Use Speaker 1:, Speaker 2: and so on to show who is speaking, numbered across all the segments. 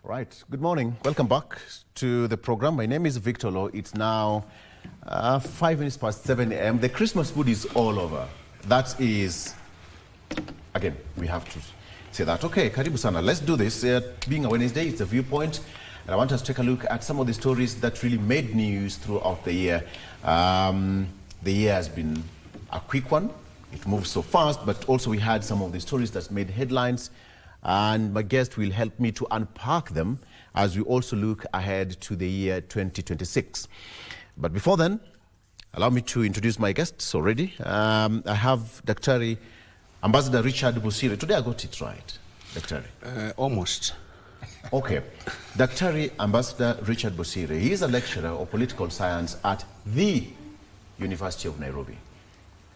Speaker 1: Right, good morning. Welcome back to the program. My name is Victor Law. It's now 5 minutes past 7 a.m. The Christmas mood is all over. That is, again, we have to say that. Okay, karibu sana. Let's do this. Being a Wednesday, it's a viewpoint. And I want us to take a look at some of the stories that really made news throughout the year. The year has been a quick one. It moves so fast, but also we had some of the stories that made headlines. And my guest will help me to unpack them as we also look ahead to the year 2026. But before then, allow me to introduce my guests already. I have Daktari Ambassador Richard Busire. Today I got it right, Daktari.
Speaker 2: Almost.
Speaker 1: Okay. Daktari Ambassador Richard Busire. He is a lecturer of political science at the University of Nairobi.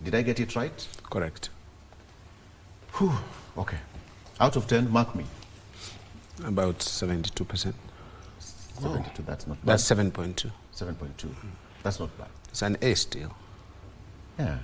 Speaker 1: Did I get it right?
Speaker 2: Correct.
Speaker 1: Whew. Okay. Out of 10, mark me.
Speaker 2: About 72%.
Speaker 1: 72, that's not bad.
Speaker 2: That's 7.2.
Speaker 1: 7.2. That's not bad.
Speaker 2: It's an A still.
Speaker 1: Yeah.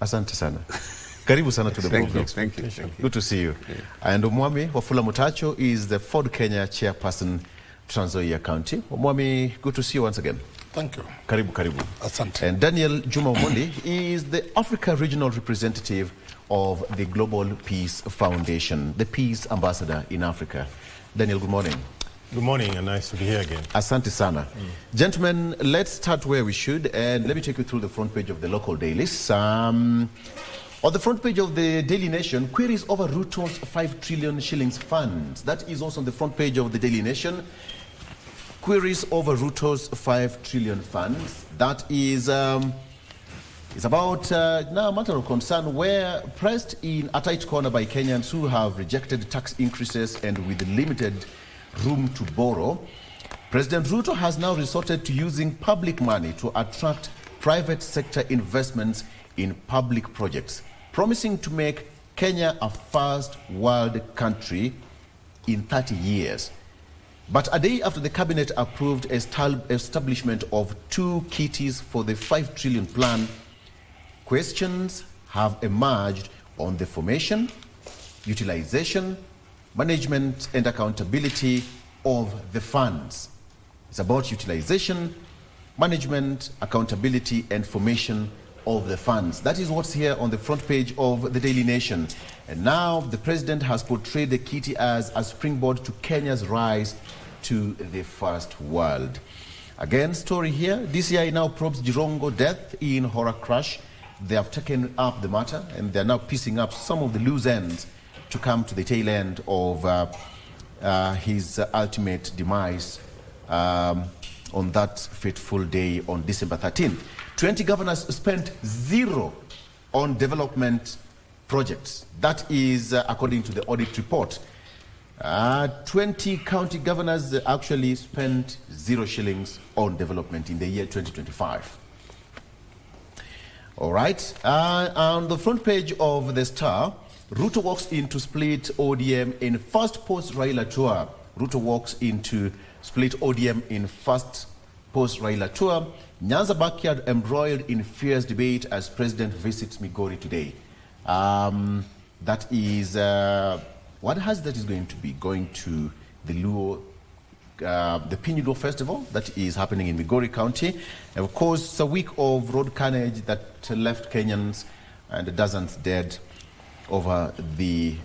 Speaker 1: Asante sana. Karibu sana to the program.
Speaker 2: Thank you.
Speaker 1: Good to see you.
Speaker 2: Yeah.
Speaker 1: And Omwami Wafula Mutacho is the Ford Kenya chairperson, Trans Nzoia County. Omwami, good to see you once again.
Speaker 3: Thank you.
Speaker 1: Karibu, karibu.
Speaker 3: Asante.
Speaker 1: And Daniel Juma Omondi is the Africa Regional Representative of the Global Peace Foundation, the Peace Ambassador in Africa. Daniel, good morning.
Speaker 3: Good morning and nice to be here again.
Speaker 1: Asante sana. Gentlemen, let's start where we should, and let me take you through the front page of the local dailies. On the front page of the Daily Nation, queries over Ruto's 5 trillion shillings funds. That is also on the front page of the Daily Nation. Queries over Ruto's 5 trillion funds. That is it's about now a matter of concern where pressed in a tight corner by Kenyans who have rejected tax increases and with limited room to borrow. President Ruto has now resorted to using public money to attract private sector investments in public projects, promising to make Kenya a first world country in 30 years. But a day after the cabinet approved establishment of 2 kitties for the 5 trillion plan, questions have emerged on the formation, utilization, management and accountability of the funds. It's about utilization, management, accountability and formation of the funds. That is what's here on the front page of the Daily Nation. And now the president has portrayed the kitty as a springboard to Kenya's rise to the first world. Again, story here. DCI now probes Jirongo death in horror crash. They have taken up the matter and they're now piecing up some of the loose ends to come to the tail end of his ultimate demise on that fateful day on December 13th. 20 governors spent 0 on development projects. That is according to the audit report. 20 county governors actually spent 0 shillings on development in the year 2025. All right. On the front page of the Star, Ruto walks into split ODM in first post-Raila tour. Ruto walks into split ODM in first post-Raila tour. Nyanza backyard embroiled in fierce debate as president visits Migori today. That is, what has that is going to be? Going to the Luo, the Pinyido Festival that is happening in Migori County. And of course, it's a week of road carnage that left Kenyans and dozens dead over the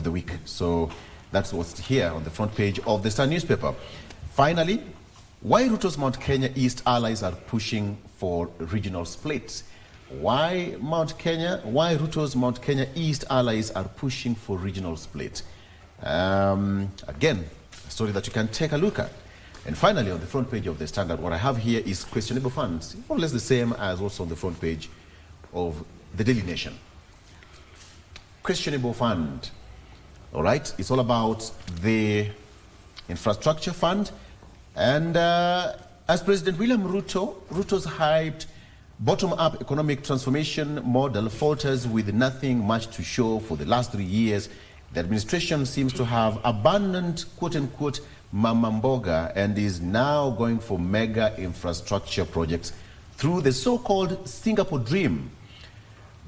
Speaker 1: week. So that's what's here on the front page of the Star newspaper. Finally, why Ruto's Mount Kenya East allies are pushing for regional splits. Why Ruto's Mount Kenya East allies are pushing for regional split. Again, a story that you can take a look at. And finally, on the front page of the Standard, what I have here is questionable funds, more or less the same as what's on the front page of the Daily Nation. Questionable fund. All right, it's all about the infrastructure fund. And as President William Ruto's hyped bottom-up economic transformation model falters with nothing much to show for the last 3 years, the administration seems to have abandoned quote-unquote mama mboga and is now going for mega infrastructure projects through the so-called Singapore Dream.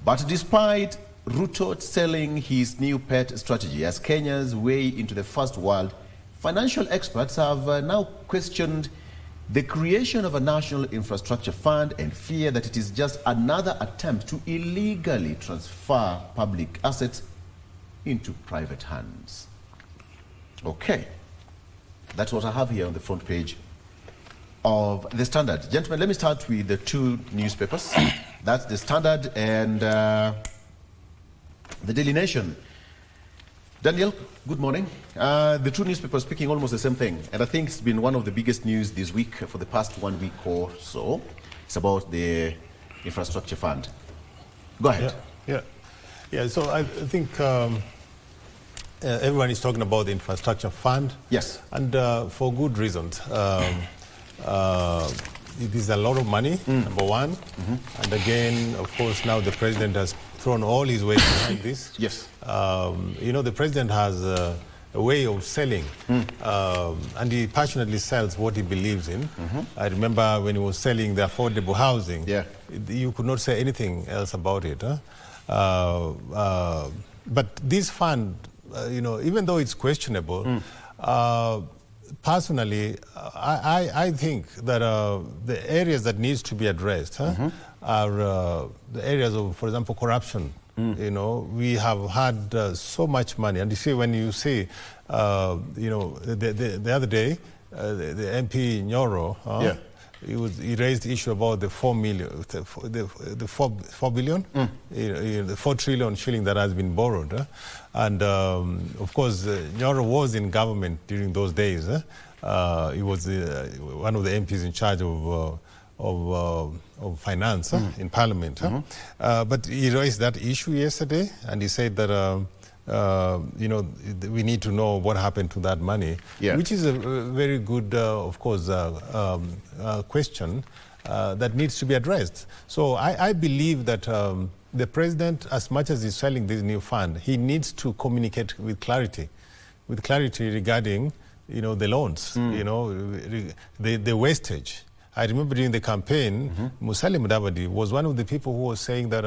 Speaker 1: But despite Ruto selling his new pet strategy as Kenya's way into the first world, financial experts have now questioned the creation of a national infrastructure fund and fear that it is just another attempt to illegally transfer public assets into private hands. Okay, that's what I have here on the front page of The Standard. Gentlemen, let me start with the two newspapers. That's The Standard and The Daily Nation. Daniel, good morning. The two newspapers speaking almost the same thing, and I think it's been one of the biggest news this week for the past 1 week or so. It's about the infrastructure fund. Go ahead.
Speaker 3: Yeah. So I think everyone is talking about the infrastructure fund.
Speaker 1: Yes.
Speaker 3: And for good reasons. It is a lot of money, number one. And again, of course, now the president has thrown all his weight behind this.
Speaker 1: Yes.
Speaker 3: The president has a way of selling, and he passionately sells what he believes in. I remember when he was selling the affordable housing, you could not say anything else about it. But this fund, even though it's questionable, personally, I think that the areas that needs to be addressed are the areas of, for example, corruption. We have had so much money, and you see when you see, the other day, the MP Nyoro, he raised the issue about the 4 billion, the 4 trillion shilling that has been borrowed. And of course, Nyoro was in government during those days. He was one of the MPs in charge of finance in Parliament. But he raised that issue yesterday, and he said that we need to know what happened to that money, which is a very good, of course, question that needs to be addressed. So I believe that the president, as much as he's selling this new fund, he needs to communicate with clarity regarding, the loans, the wastage. I remember during the campaign, Musalia Mudavadi was one of the people who was saying that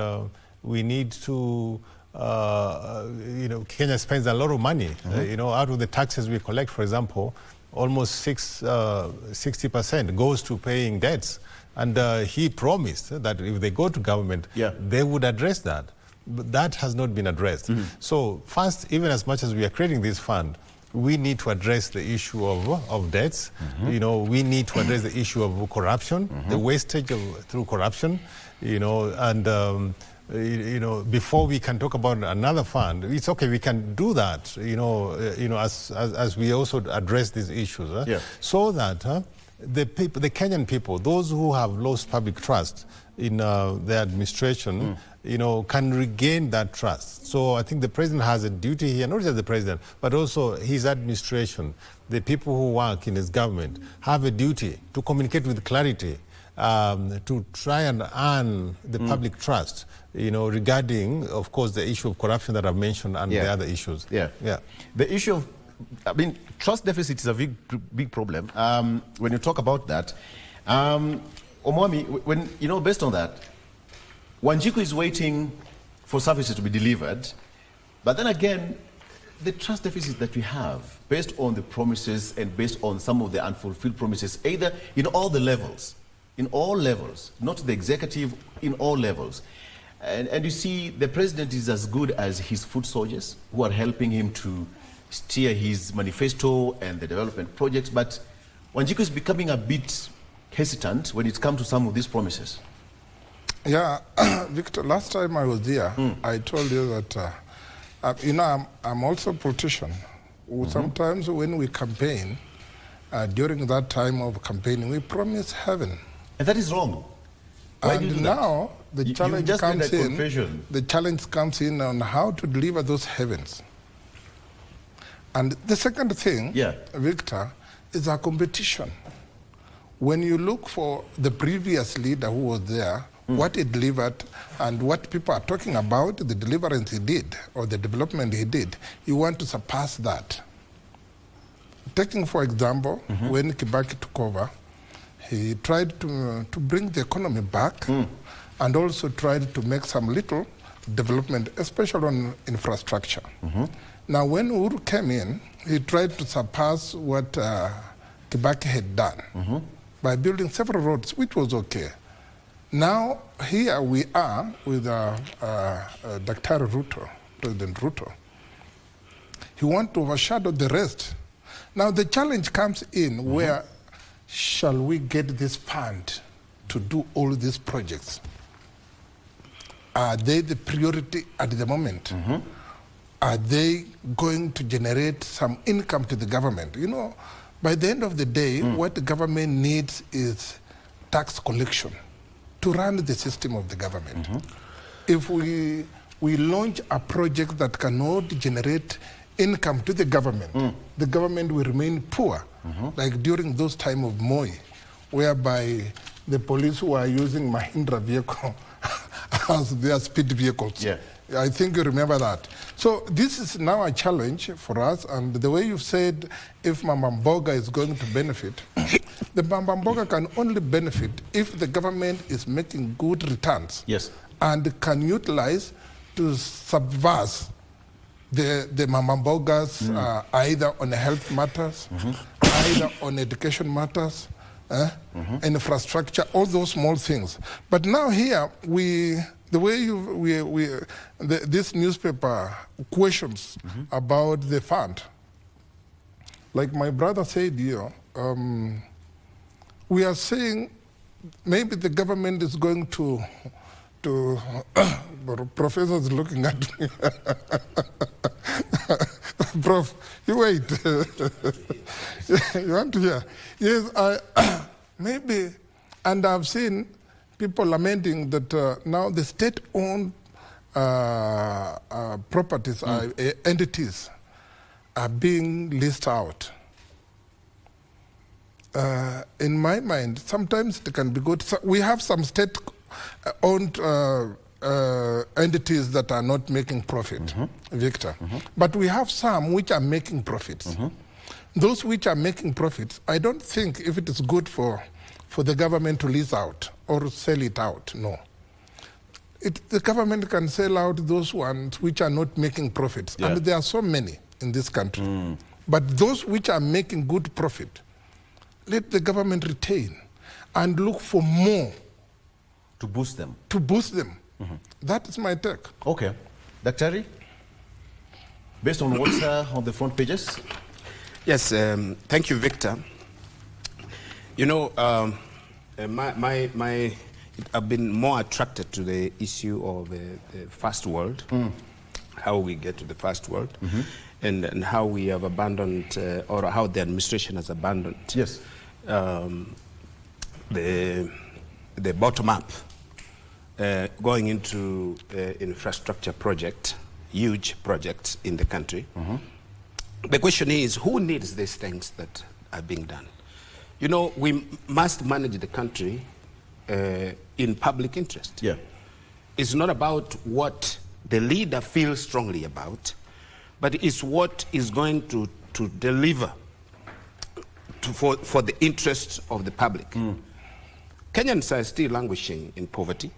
Speaker 3: we need to, Kenya spends a lot of money, out of the taxes we collect, for example, almost 60% goes to paying debts. And he promised that if they go to government, they would address that. But that has not been addressed. So first, even as much as we are creating this fund, we need to address the issue of debts. We need to address the issue of corruption, the wastage through corruption, and before we can talk about another fund. It's okay, we can do that, as we also address these issues, so that the Kenyan people, those who have lost public trust in the administration, can regain that trust. So I think the president has a duty here, not just the president, but also his administration. The people who work in his government have a duty to communicate with clarity, to try and earn the public trust, regarding, of course, the issue of corruption that I've mentioned and the other issues. The
Speaker 1: issue of, trust deficit is a big problem. When you talk about that, Omwami, when based on that, Wanjiku is waiting for services to be delivered, but then again, the trust deficit that we have, based on the promises and based on some of the unfulfilled promises, either in all levels, not the executive, in all levels. And you see, the president is as good as his foot soldiers who are helping him to steer his manifesto and the development projects, but Wanjiku is becoming a bit hesitant when it comes to some of these promises.
Speaker 4: Yeah, Victor, last time I was there, I told you that, I'm also a politician. Sometimes when we campaign, during that time of campaigning, we promise heaven.
Speaker 1: And that is wrong. Why do you do
Speaker 4: now
Speaker 1: that?
Speaker 4: The challenge
Speaker 1: just
Speaker 4: comes
Speaker 1: made a
Speaker 4: in.
Speaker 1: confession.
Speaker 4: The challenge comes in on how to deliver those heavens. And the second thing, Victor, is a competition. When you look for the previous leader who was there, what he delivered and what people are talking about, the deliverance he did or the development he did, you want to surpass that. Taking, for example, when Kibaki took over, he tried to bring the economy back and also tried to make some little development, especially on infrastructure. Now, when Uhuru came in, he tried to surpass what Kibaki had done by building several roads, which was okay. Now, here we are with Dr. Ruto, President Ruto. He wants to overshadow the rest. Now, the challenge comes in where shall we get this fund to do all these projects? Are they the priority at the moment? Are they going to generate some income to the government? You know, by the end of the day, what the government needs is tax collection to run the system of the government. If we launch a project that cannot generate income to the government will remain poor, like during those time of Moi, whereby the police who are using Mahindra vehicle as their speed vehicles. Yeah. I think you remember that. So this is now a challenge for us, and the way you've said, if Mama Mboga is going to benefit, the Mama Mboga can only benefit if the government is making good returns and can utilize to subvert the Mama Mbogas either on health matters, either on education matters, infrastructure, all those small things. But now here, the way this newspaper questions about the fund, like my brother said here, we are saying maybe the government is going to Professor is looking at me. Prof, you wait. You want to hear? Yes, maybe, and I've seen people lamenting that now the state-owned properties, entities, are being leased out. In my mind, sometimes it can be good. So we have some state-owned entities that are not making profit, Victor. But we have some which are making profits. Those which are making profits, I don't think if it is good for the government to lease out or sell it out, no. The government can sell out those ones which are not making profits. And there are so many in this country. But those which are making good profit, let the government retain and look for more.
Speaker 1: To boost them?
Speaker 4: To boost them. That is my take.
Speaker 1: Okay. Dr. Based on what's on the front pages?
Speaker 2: Yes, thank you, Victor. You know, I've been more attracted to the issue of the first world, how we get to the first world, and how we have abandoned, or how the administration has abandoned the bottom up, going into infrastructure project, huge projects in the country. The question is, who needs these things that are being done? You know, we must manage the country in public interest. It's not about what the leader feels strongly about, but it's what is going to deliver for the interests of the public. Kenyans are still languishing in poverty.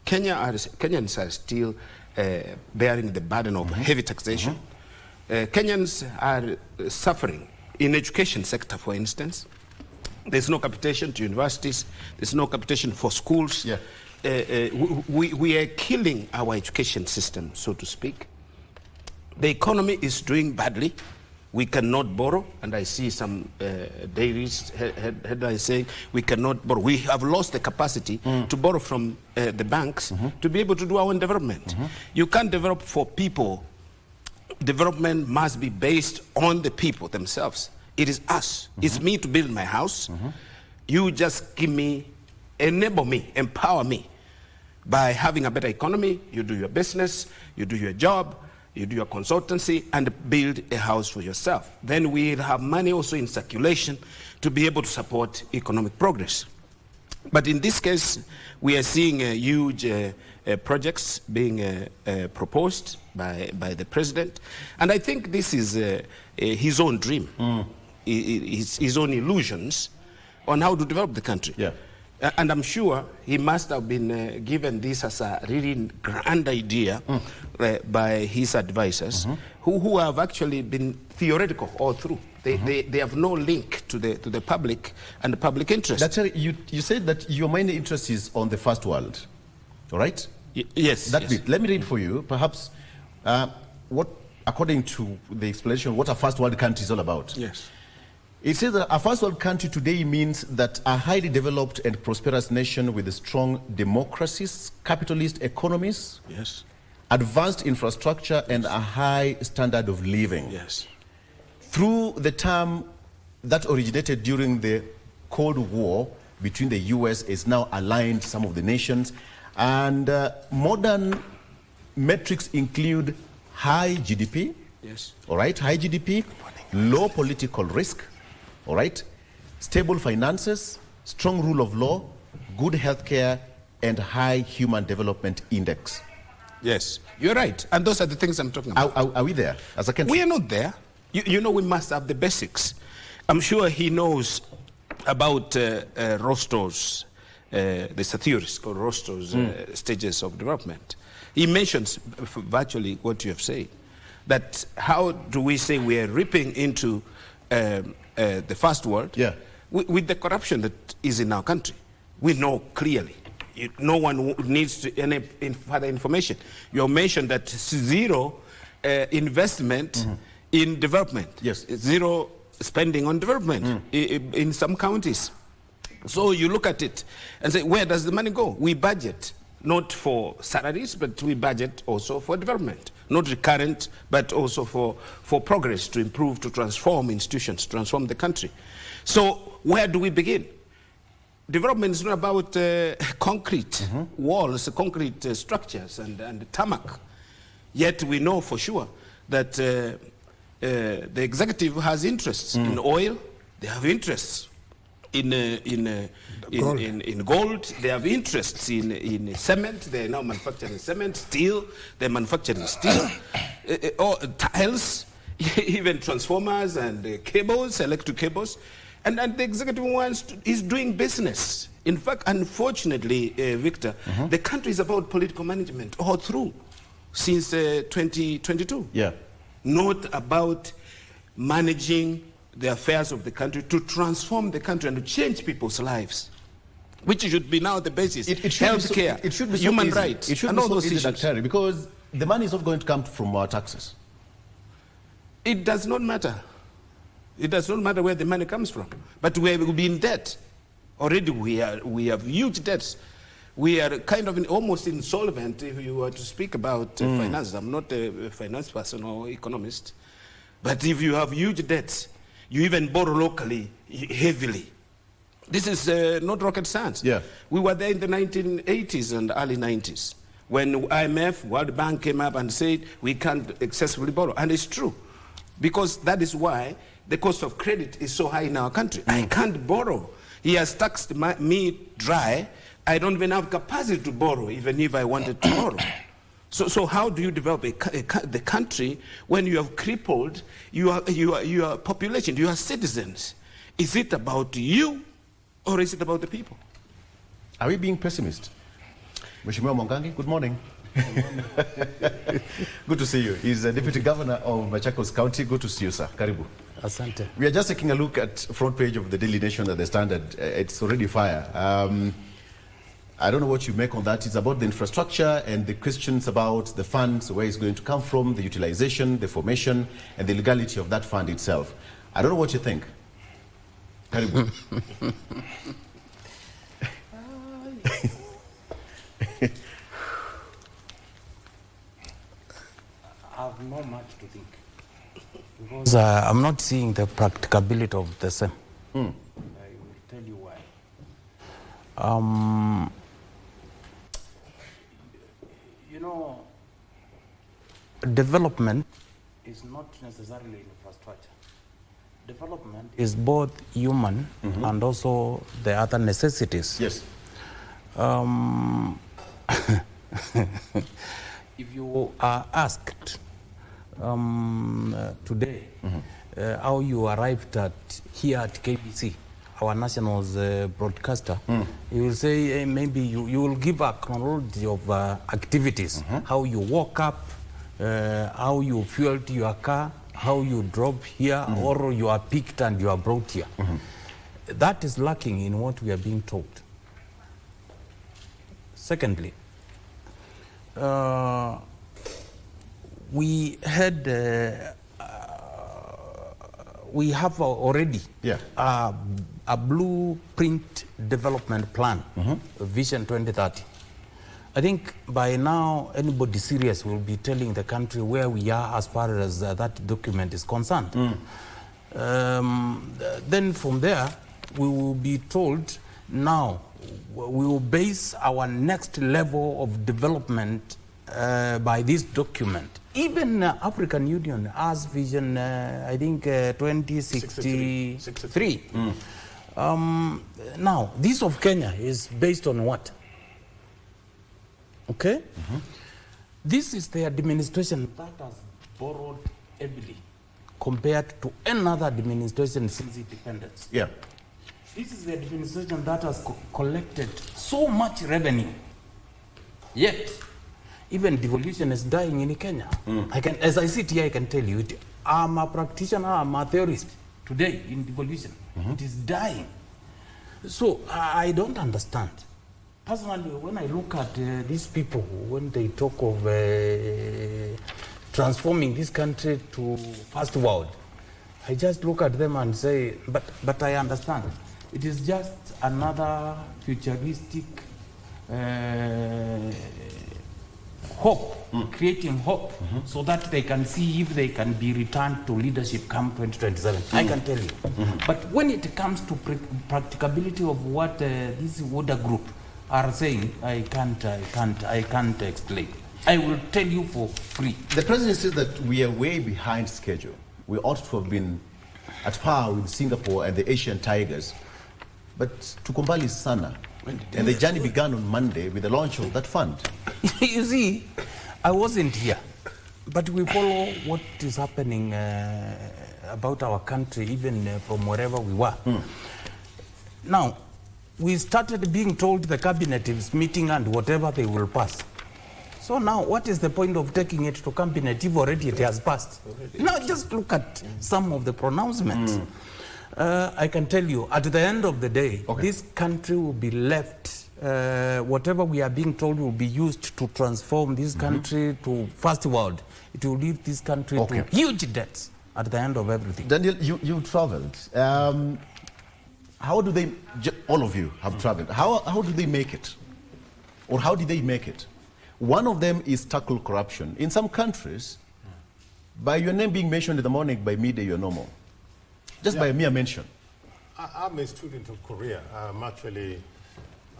Speaker 2: Kenyans are still bearing the burden of heavy taxation. Kenyans are suffering in education sector, for instance. There's no capitation to universities. There's no capitation for schools. We are killing our education system, so to speak. The economy is doing badly. We cannot borrow, and I see some dailies headlines saying we cannot borrow. We have lost the capacity to borrow from the banks to be able to do our own development. You can't develop for people. Development must be based on the people themselves. It is us. It's me to build my house. You just give me, enable me, empower me. By having a better economy, you do your business, you do your job, you do your consultancy, and build a house for yourself. Then we'll have money also in circulation to be able to support economic progress. But in this case, we are seeing huge projects being proposed by the president. And I think this is his own dream, his own illusions on how to develop the country. And I'm sure he must have been given this as a really grand idea by his advisors, who have actually been theoretical all through. They have no link to the public and the public interest.
Speaker 1: That's you said that your main interest is on the first world, all right?
Speaker 2: Yes.
Speaker 1: That bit. Let me read for you, perhaps, what, according to the explanation, what a first world country is all about.
Speaker 2: Yes.
Speaker 1: It says that a first world country today means that a highly developed and prosperous nation with strong democracies, capitalist economies,
Speaker 2: yes,
Speaker 1: advanced infrastructure, and a high standard of living.
Speaker 2: Yes.
Speaker 1: Through the term that originated during the Cold War between the US is now aligned some of the nations, and modern metrics include high GDP,
Speaker 2: yes,
Speaker 1: all right, high GDP, low political risk, all right, stable finances, strong rule of law, good healthcare, and high human development index.
Speaker 2: Yes, you're right. And those are the things I'm talking about.
Speaker 1: Are we there as a country?
Speaker 2: We are not there. You know, we must have the basics. I'm sure he knows about Rostow's, there's a theorist called Rostow's stages of development. He mentions virtually what you have said, that how do we say we are ripping into the first world with the corruption that is in our country. We know clearly. No one needs any further information. You mentioned that zero investment in development.
Speaker 1: Yes.
Speaker 2: Zero spending on development in some counties. So you look at it and say, where does the money go? We budget not for salaries, but we budget also for development. Not recurrent, but also for progress, to improve, to transform institutions, transform the country. So where do we begin? Development is not about concrete walls, concrete structures and tarmac. Yet we know for sure that the executive has interests in oil, they have interests in gold, they have interests in cement, they are now manufacturing cement, steel, they're manufacturing steel, tiles, even transformers and cables, electric cables. And the executive is doing business. In fact, unfortunately, Victor, the country is about political management all through since 2022.
Speaker 1: Yeah.
Speaker 2: Not about managing the affairs of the country to transform the country and to change people's lives, which should be now the basis. Healthcare,
Speaker 1: it should be so
Speaker 2: human
Speaker 1: easy.
Speaker 2: rights,
Speaker 1: it should
Speaker 2: and
Speaker 1: be
Speaker 2: all
Speaker 1: so
Speaker 2: those
Speaker 1: easy,
Speaker 2: issues.
Speaker 1: Dr. Because the money is not going to come from our taxes.
Speaker 2: It does not matter. It does not matter where the money comes from. But we will be in debt. Already we have huge debts. We are kind of almost insolvent if you were to speak about finance. I'm not a finance person or economist. But if you have huge debts, you even borrow locally heavily. This is not rocket science.
Speaker 1: Yeah.
Speaker 2: We were there in the 1980s and early 90s when IMF, World Bank came up and said we can't excessively borrow. And it's true. Because that is why the cost of credit is so high in our country. I can't borrow. He has taxed me dry. I don't even have capacity to borrow, even if I wanted to borrow. So how do you develop the country when you have crippled your population, your citizens? Is it about you or is it about the people?
Speaker 1: Are we being pessimist? Mheshimiwa Mwangangi, good morning. Good to see you. He's the Deputy Governor of Machakos County. Good to see you, sir. Karibu.
Speaker 5: Asante.
Speaker 1: We are just taking a look at front page of the Daily Nation at the Standard. It's already fire. I don't know what you make on that. It's about the infrastructure and the questions about the funds, where it's going to come from, the utilization, the formation, and the legality of that fund itself. I don't know what you think. Karibu.
Speaker 5: I have not much to think. Because I'm not seeing the practicability of the same. I will tell you why. You know, development is not necessarily infrastructure. Development is both human and also the other necessities.
Speaker 1: Yes.
Speaker 5: If you are asked today how you arrived at here at KBC, our national's broadcaster, he will say maybe you will give a chronology of activities, how you woke up, how you fueled your car, how you drove here, or you are picked and you are brought here. That is lacking in what we are being told. Secondly, we have already a blueprint development plan, Vision 2030. I think by now anybody serious will be telling the country where we are as far as that document is concerned. Then from there, we will be told now we will base our next level of development by this document. Even African Union has Vision, I think, 2063. Now, this of Kenya is based on what? Okay? This is the administration that has borrowed heavily compared to another administration since independence.
Speaker 1: Yeah.
Speaker 5: This is the administration that has collected so much revenue, yet even devolution is dying in Kenya. As I sit here, I can tell you, I'm a practitioner, I'm a theorist today in devolution. It is dying. So I don't understand. Personally, when I look at these people, when they talk of transforming this country to first world, I just look at them and say, but I understand. It is just another futuristic hope, creating hope, so that they can see if they can be returned to leadership come 2027. I can tell you. But when it comes to practicability of what this Woda group are saying, I can't explain. I will tell you for free.
Speaker 1: The president says that we are way behind schedule. We ought to have been at par with Singapore and the Asian Tigers. But Tukumbali Sana, and the journey began on Monday with the launch of that fund.
Speaker 5: You see, I wasn't here, but we follow what is happening about our country, even from wherever we were. Now, we started being told the cabinet is meeting and whatever they will pass. So now, what is the point of taking it to cabinet if already it has passed? Now, just look at some of the pronouncements. I can tell you, at the end of the day, this country will be left, whatever we are being told will be used to transform this country to first world. It will leave this country to huge debts at the end of everything.
Speaker 1: Daniel, you traveled. How do they, all of you have traveled, how do they make it? Or how did they make it? One of them is tackle corruption. In some countries, by your name being mentioned in the morning, by midday you're normal. Just by a mere mention.
Speaker 3: I'm a student of Korea. I'm actually,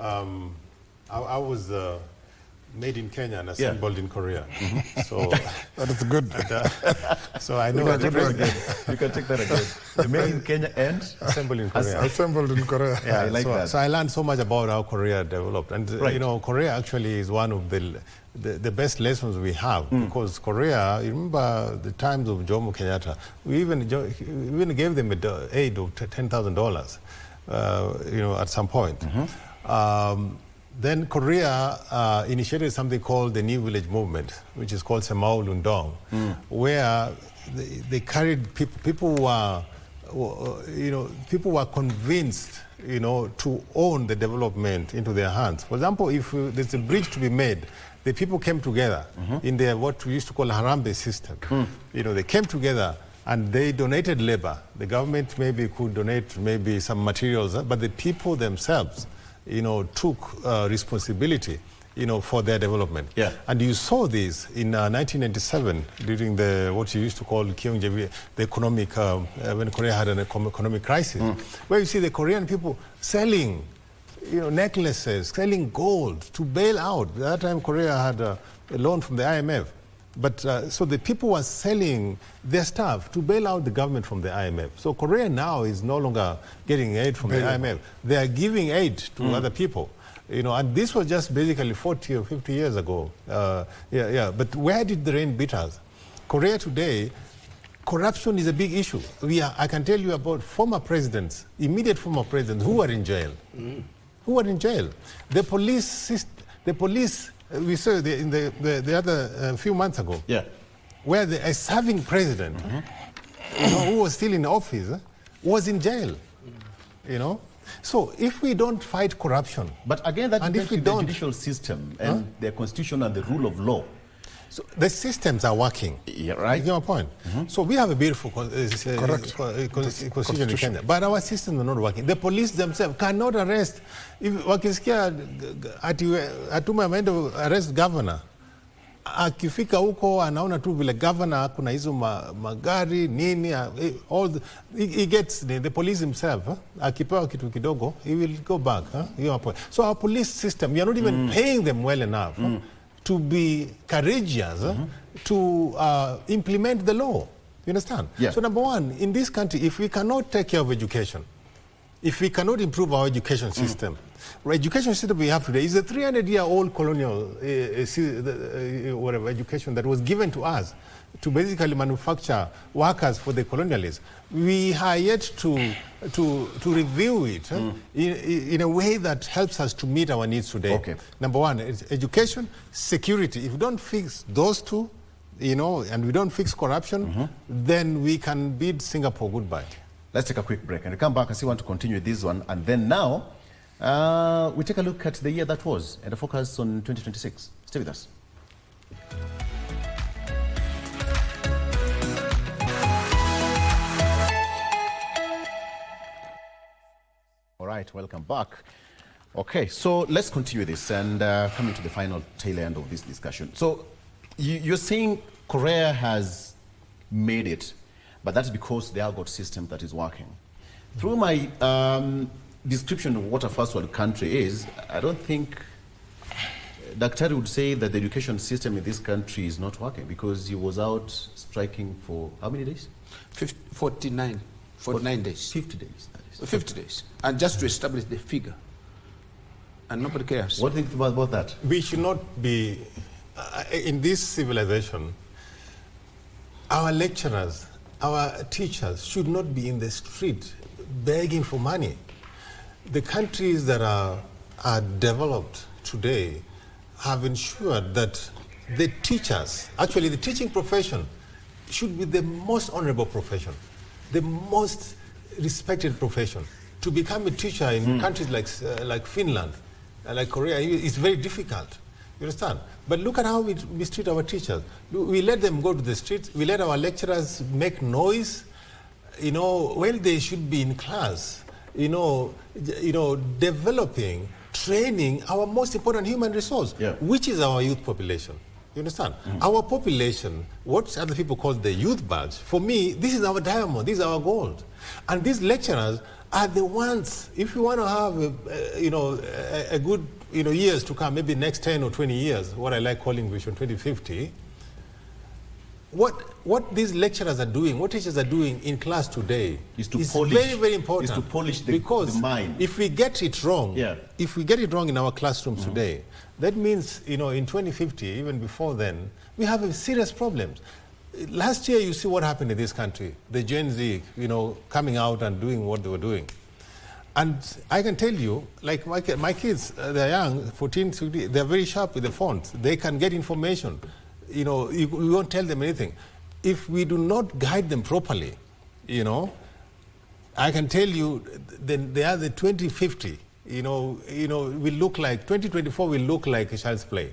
Speaker 3: I was made in Kenya and assembled in Korea. So
Speaker 4: that is good.
Speaker 3: So I know.
Speaker 1: You can take that again. The made in Kenya and
Speaker 3: assembled in Korea.
Speaker 4: Assembled in Korea.
Speaker 1: Yeah, I like that.
Speaker 3: So I learned so much about how Korea developed, and you know, Korea actually is one of the best lessons we have, because Korea, you remember the times of Jomo Kenyatta, we even gave them aid of $10,000, you know, at some point. Then Korea initiated something called the New Village Movement, which is called Semao Lundong, where they carried people were, you know, people were convinced, you know, to own the development into their hands. For example, if there's a bridge to be made, the people came together in their what we used to call a Harambe system. You know, they came together and they donated labor. The government maybe could donate maybe some materials, but the people themselves, you know, took responsibility, you know, for their development.
Speaker 1: Yeah.
Speaker 3: And you saw this in 1997 during the what you used to call Kyungjae, the economic, when Korea had an economic crisis, where you see the Korean people selling, you know, necklaces, selling gold to bail out. At that time, Korea had a loan from the IMF. But so the people were selling their stuff to bail out the government from the IMF. So Korea now is no longer getting aid from the IMF. They are giving aid to other people. You know, and this was just basically 40 or 50 years ago. But where did the rain beat us? Korea today Corruption is a big issue. I can tell you about former presidents, immediate former presidents who are in jail. Who are in jail. The police, we saw in the other few months ago, where a serving president, who was still in office, was in jail. So if we don't fight corruption,
Speaker 1: but again, that depends on the judicial system and the constitution and the rule of law.
Speaker 3: So the systems are working.
Speaker 1: Yeah, right.
Speaker 3: You get my point? So we have a beautiful constitution in Kenya, but our systems are not working. The police themselves cannot arrest. If wakisikia atuma ameenda arrest governor, akifika huko anaona tu vile governor kuna hizo magari nini, he gets the police himself. Akipewa kitu kidogo, he will go back. You get my point? So our police system, we are not even paying them well enough. To be courageous to implement the law. You understand?
Speaker 1: Yeah.
Speaker 3: So number one, in this country, if we cannot take care of education, if we cannot improve our education system, our education system we have today is a 300-year-old colonial whatever education that was given to us to basically manufacture workers for the colonialists. We are yet to review it in a way that helps us to meet our needs today.
Speaker 1: Okay.
Speaker 3: Number one is education, security. If we don't fix those two, and we don't fix corruption, then we can bid Singapore goodbye.
Speaker 1: Let's take a quick break and come back and see want to continue this one. And then now, we take a look at the year that was and a focus on 2026. Stay with us. All right, welcome back. Okay, so let's continue this and coming to the final tail end of this discussion. So you're saying Korea has made it, but that's because they have got system that is working. Through my description of what a first world country is, I don't think Daktari would say that the education system in this country is not working because he was out striking for how many days?
Speaker 2: 49 days.
Speaker 1: 50 days.
Speaker 2: 50 days. And just to establish the figure. And nobody cares.
Speaker 1: What do you think about that?
Speaker 3: We should not be, in this civilization, our lecturers, our teachers should not be in the street begging for money. The countries that are developed today have ensured that the teachers, actually the teaching profession, should be the most honorable profession, the most respected profession. To become a teacher in countries like Finland, like Korea, it's very difficult. You understand? But look at how we treat our teachers. We let them go to the streets. We let our lecturers make noise, when they should be in class, developing, training our most important human resource, which is our youth population. You understand? Our population, what other people call the youth badge, for me, this is our diamond, this is our gold. And these lecturers are the ones, if you want to have, a good, years to come, maybe next 10 or 20 years, what I like calling Vision 2050, what these lecturers are doing, what teachers are doing in class today is very, very important.
Speaker 1: Is to polish the mind.
Speaker 3: If we get it wrong, if we get it wrong in our classrooms today, that means, in 2050, even before then, we have serious problems. Last year, you see what happened in this country. The Gen Z, coming out and doing what they were doing. And I can tell you, like my kids, they're young, 14, 16, they're very sharp with the phones. They can get information. You won't tell them anything. If we do not guide them properly, I can tell you, then they are the 2050. Will look like 2024 will look like a child's play,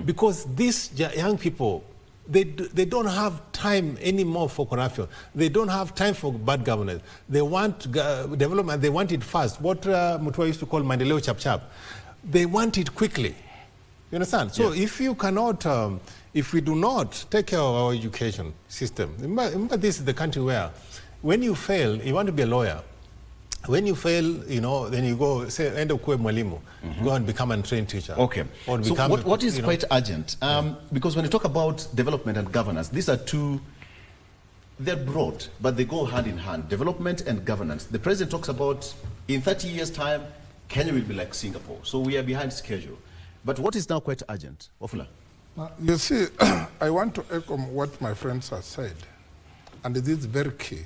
Speaker 3: because these young people, they don't have time anymore for corruption. They don't have time for bad governance. They want development. They want it fast. What Mutua used to call Mandeleo chap chap. They want it quickly. You understand? So if you cannot, if we do not take care of our education system, remember this is the country where, when you fail, you want to be a lawyer. When you fail, then you go, say, end up kuwe mwalimu, go and become a trained teacher.
Speaker 1: Okay.
Speaker 3: Or
Speaker 1: so
Speaker 3: become,
Speaker 1: what is quite urgent, because when you talk about development and governance, these are two, they're broad, but they go hand in hand, development and governance. The president talks about, in 30 years' time, Kenya will be like Singapore. So we are behind schedule. But what is now quite urgent? Wafula?
Speaker 4: You see, I want to echo what my friends have said. and this is very key.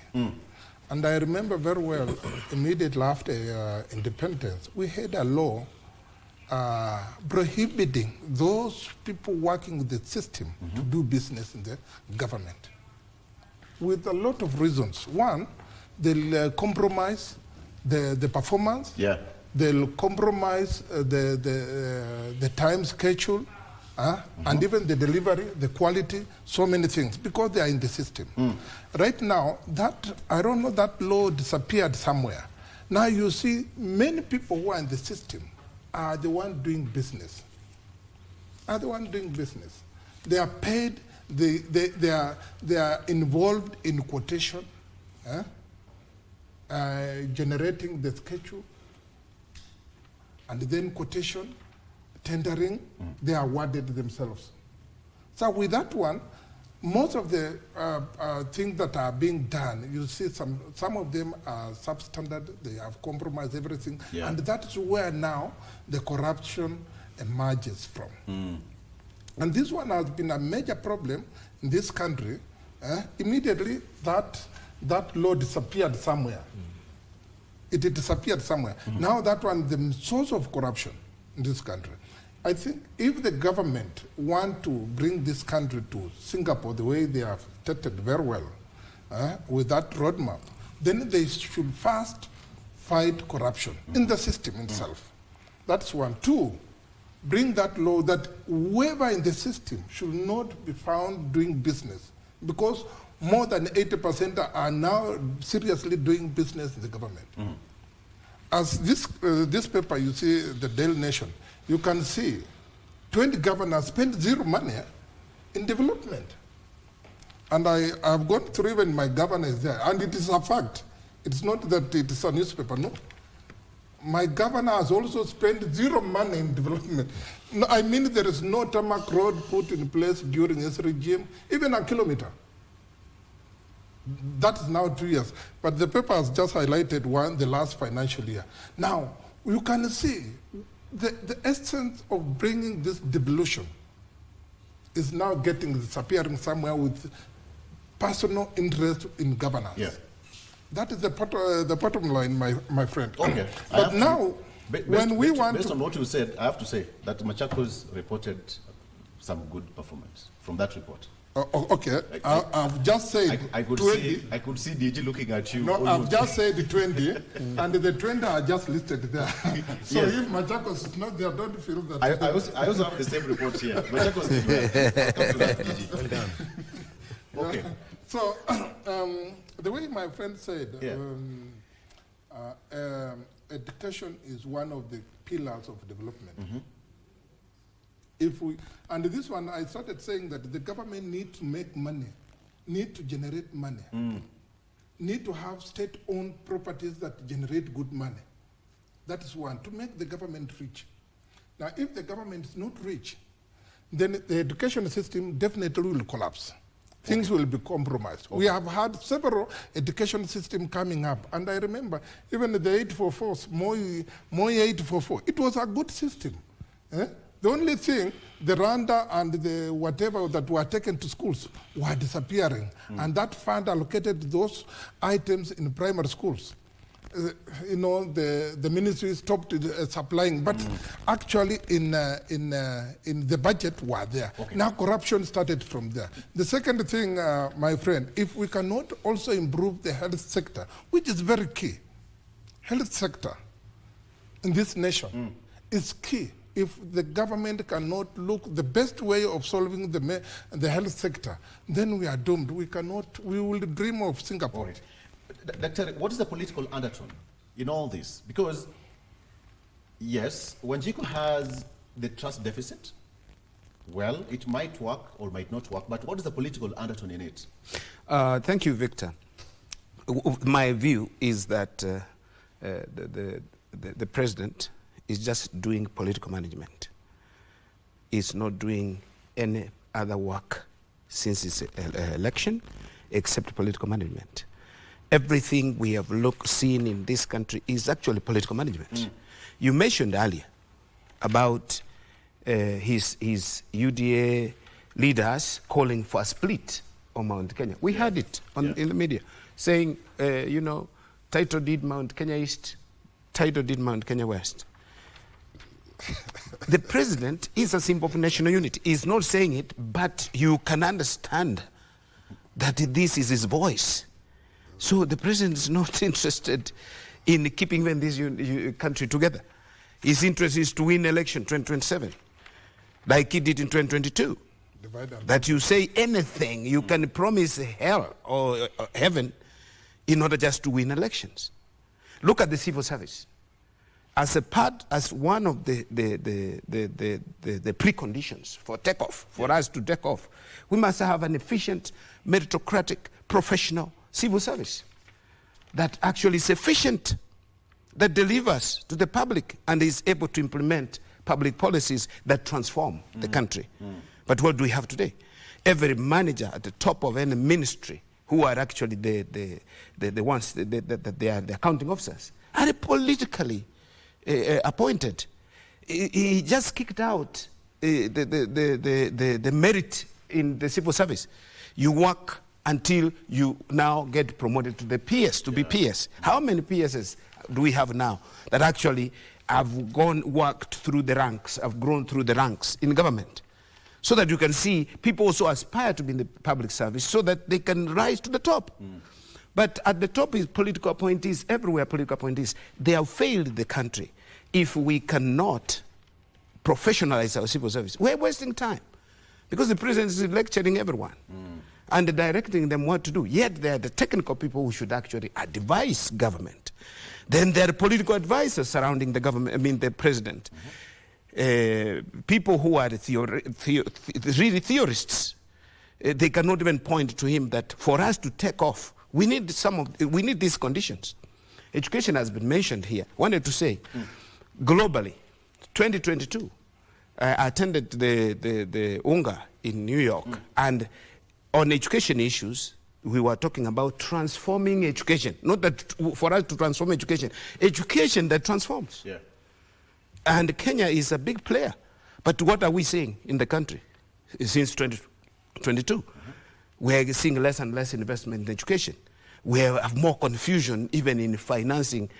Speaker 4: And I remember very well, immediately after independence, we had a law prohibiting those people working with the system to do business in the government, with a lot of reasons. One, they'll compromise the performance.
Speaker 1: Yeah.
Speaker 4: They'll compromise the time schedule, and even the delivery, the quality, so many things, because they are in the system. Right now, I don't know, that law disappeared somewhere. Now you see many people who are in the system are the ones doing business. They are paid, they are involved in quotation, generating the schedule, and then quotation, tendering, they are awarded themselves. So with that one, most of the things that are being done, you see some of them are substandard, they have compromised everything, and that's where now the corruption emerges from. And this one has been a major problem in this country. Immediately that law disappeared somewhere. It disappeared somewhere. Now that one, the source of corruption in this country. I think if the government want to bring this country to Singapore the way they have stated very well, with that roadmap, then they should first fight corruption in the system itself. That's one. Two, bring that law that whoever in the system should not be found doing business, because more than 80% are now seriously doing business in the government. As this paper, you see, the Daily Nation, you can see 20 governors spend zero money in development. And I've gone through, even my governor is there, and it is a fact. It's not that it is a newspaper, no. My governor has also spent zero money in development. No, I mean, there is no tarmac road put in place during his regime, even a kilometer. That is now 2 years. But the paper has just highlighted one, the last financial year. Now, you can see the essence of bringing this devolution is now disappearing somewhere with personal interest in governance.
Speaker 1: Yeah.
Speaker 4: That is the bottom line, my friend.
Speaker 1: Okay.
Speaker 4: But now, when we want
Speaker 1: based on what you said, I have to say that Machakos reported some good performance from that report.
Speaker 4: Okay, I've just said
Speaker 1: I could
Speaker 4: 20.
Speaker 1: I could see DG looking at you.
Speaker 4: No,
Speaker 1: almost.
Speaker 4: I've just said 20, and the 20 are just listed there. So if Machakos is not there, don't feel that.
Speaker 1: I also have the same report here. Machakos did well. I'll come to that, DG.
Speaker 3: Well done.
Speaker 1: Okay.
Speaker 4: So the way my friend said, education is one of the pillars of development. And this one, I started saying that the government needs to make money, need to generate money, need to have state-owned properties that generate good money. That is one, to make the government rich. Now, if the government is not rich, then the education system definitely will collapse. Things will be compromised. We have had several education systems coming up, and I remember even the 844s, Moi 844, it was a good system. The only thing, the Rwanda and the whatever that were taken to schools were disappearing, and that fund allocated those items in primary schools. The ministry stopped supplying, but actually in the budget were there. Okay. Now corruption started from there. The second thing, my friend, if we cannot also improve the health sector, which is very key, health sector in this nation is key. If the government cannot look the best way of solving the health sector, then we are doomed. We will dream of Singapore.
Speaker 1: Right. Doctor, what is the political undertone in all this? Because, yes, when Wanjiku has the trust deficit, well, it might work or might not work, but what is the political undertone in it?
Speaker 2: Thank you, Victor. My view is that the president is just doing political management. He's not doing any other work since his election except political management. Everything we have seen in this country is actually political management. You mentioned earlier about his UDA leaders calling for a split on Mount Kenya. We had it in the media saying, you know, title deed Mount Kenya East, title deed Mount Kenya West. The president is a symbol of national unity. He's not saying it, but you can understand that this is his voice. So the president is not interested in keeping even this country together. His interest is to win election 2027, like he did in 2022. That you say anything, you can promise hell or heaven in order just to win elections. Look at the civil service. As one of the preconditions for takeoff, for us to take off, we must have an efficient, meritocratic, professional civil service that actually is efficient, that delivers to the public and is able to implement public policies that transform the country. But what do we have today? Every manager at the top of any ministry, who are actually the ones that they are the accounting officers, are politically appointed. He just kicked out the merit in the civil service. You work until you now get promoted to the PS, to be PS. How many PSs do we have now that actually have worked through the ranks, have grown through the ranks in government? So that you can see people also aspire to be in the public service so that they can rise to the top. But at the top is political appointees, everywhere political appointees. They have failed the country. If we cannot professionalize our civil service, we're wasting time. Because the president is lecturing everyone and directing them what to do. Yet they are the technical people who should actually advise government. Then there are political advisors surrounding the government, I mean the president. People who are really theorists, they cannot even point to him that for us to take off, we need these conditions. Education has been mentioned here. I wanted to say, globally, 2022, I attended the UNGA in New York, and on education issues, we were talking about transforming education. Not that for us to transform education that transforms. Yeah. And Kenya is a big player. But what are we seeing in the country since 2022? We're seeing less and less investment in education. We have more confusion even in financing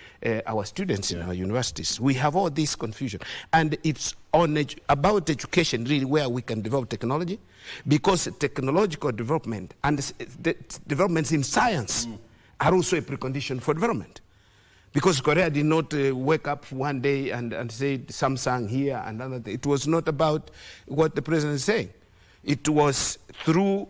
Speaker 2: our students in our universities. We have all this confusion. And it's about education really where we can develop technology, because technological development and developments in science are also a precondition for development. Because Korea did not wake up one day and say Samsung here and another. It was not about what the president is saying. It was through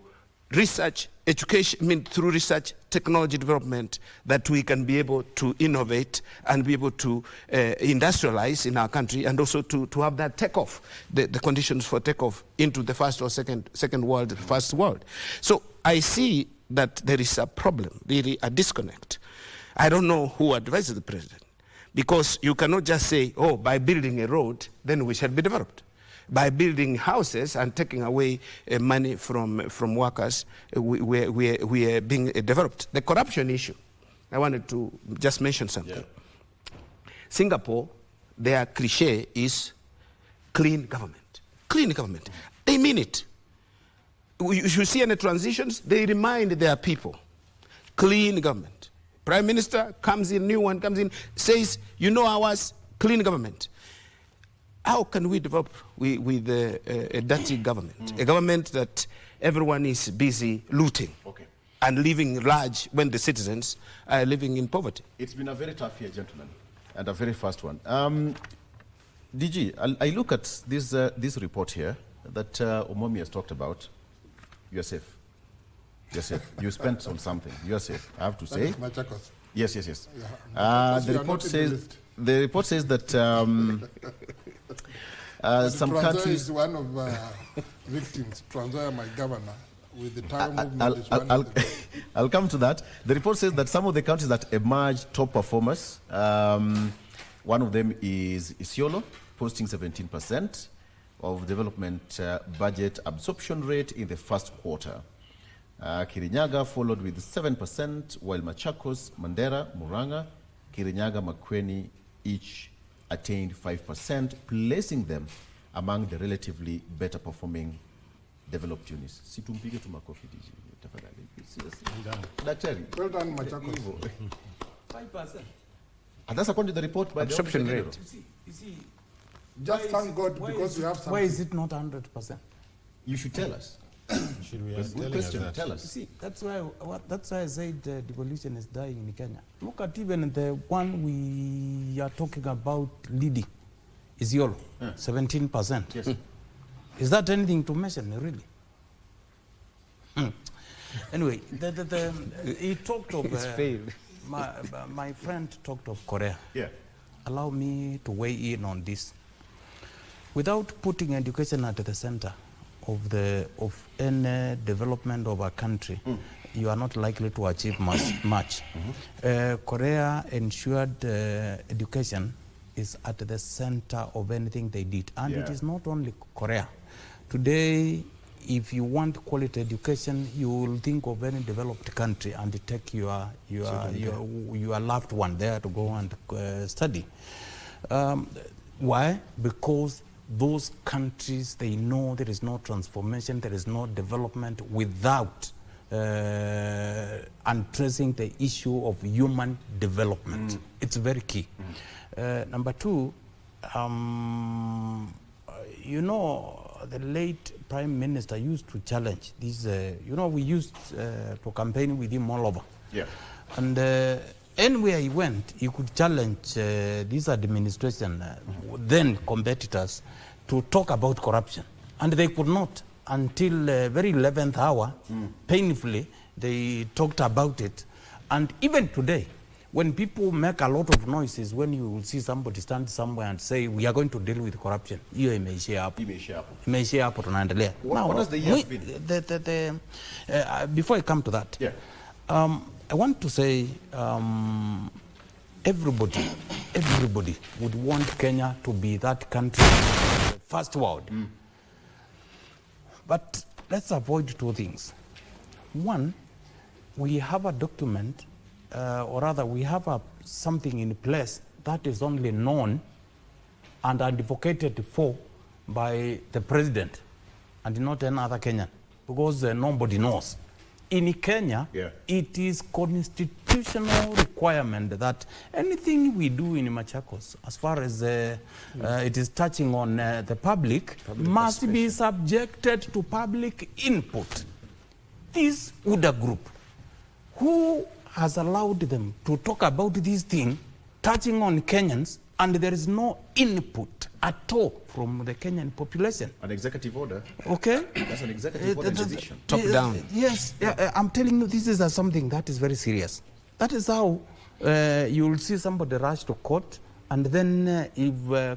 Speaker 2: research, education, through research, technology development that we can be able to innovate and be able to industrialize in our country, and also to have that takeoff, the conditions for takeoff into the first or second world, first world. So I see that there is a problem, really a disconnect. I don't know who advises the president, because you cannot just say, oh, by building a road, then we shall be developed. By building houses and taking away money from workers, we are being developed. The corruption issue, I wanted to just mention something. Yeah. Singapore, their cliche is clean government. Clean government. They mean it. You should see any transitions, they remind their people. Clean government. Prime Minister comes in, new one comes in, says, you know ours, clean government. How can we develop with a dirty government? A government that everyone is busy looting and living large when the citizens are living in poverty.
Speaker 1: It's been a very tough year, gentlemen, and a very fast one. DG, I look at this report here that Omomi has talked about. You're safe. You're safe. You spent on something. You're safe, I have to say. Yes. The report says that some countries...
Speaker 4: is one of victims. Transoya, my governor, with the Tao movement.
Speaker 1: I'll come to that. The report says that some of the countries that emerged top performers, one of them is Isiolo, posting 17% of development budget absorption rate in the first quarter. Kirinyaga followed with 7%, while Machakos, Mandera, Muranga, Kirinyaga, Makueni each attained 5%, placing them among the relatively better performing developed unis. Situmpige tu makofi DJ. Tafadhali.
Speaker 4: Daktari. Well done, Machakos.
Speaker 5: 5%.
Speaker 1: And that's according to the report by
Speaker 2: absorption
Speaker 1: the
Speaker 2: rate.
Speaker 5: You see,
Speaker 4: Just thank God because we have something.
Speaker 5: why is it not 100%?
Speaker 1: You should tell us.
Speaker 3: Should we
Speaker 1: Good
Speaker 3: telling
Speaker 1: question.
Speaker 3: us that?
Speaker 1: Tell us.
Speaker 5: You see, that's why I said devolution is dying in Kenya. Look at even the one we are talking about leading, Isiolo, 17%.
Speaker 1: Yes.
Speaker 5: Is that anything to mention, really? Anyway, he talked of...
Speaker 2: It's failed.
Speaker 5: My friend talked of Korea.
Speaker 1: Yeah.
Speaker 5: Allow me to weigh in on this. Without putting education at the center of any development of a country, you are not likely to achieve much. Korea ensured education is at the center of anything they did. And it is not only Korea. Today, if you want quality education, you will think of any developed country and take your loved one there to go and study. Why? Because those countries, they know there is no transformation, there is no development without addressing the issue of human development. It's very key. Number two, you know, the late Prime Minister used to challenge this. You know, we used to campaign with him all over.
Speaker 1: Yeah.
Speaker 5: And anywhere he went, he could challenge this administration, then competitors, to talk about corruption. And they could not until very 11th hour, painfully, they talked about it. And even today, when people make a lot of noises, when you will see somebody stand somewhere and say, we are going to deal with corruption, hiyo imeishia hapo. Imeishia hapo, tunaendelea.
Speaker 1: What has the years been?
Speaker 5: Before I come to that, I want to say everybody would want Kenya to be that country, first world. But let's avoid two things. One, we have a document, or rather we have something in place that is only known and advocated for by the president and not any other Kenyan, because nobody knows. In Kenya, it is constitutional requirement that anything we do in Machakos, as far as it is touching on the public must be subjected to public input. This UDA group, who has allowed them to talk about this thing touching on Kenyans, and there is no input at all from the Kenyan population.
Speaker 1: An executive order.
Speaker 5: Okay.
Speaker 1: That's an executive order decision.
Speaker 2: Top down.
Speaker 5: Yes, I'm telling you, this is something that is very serious. That is how you will see somebody rush to court, and then if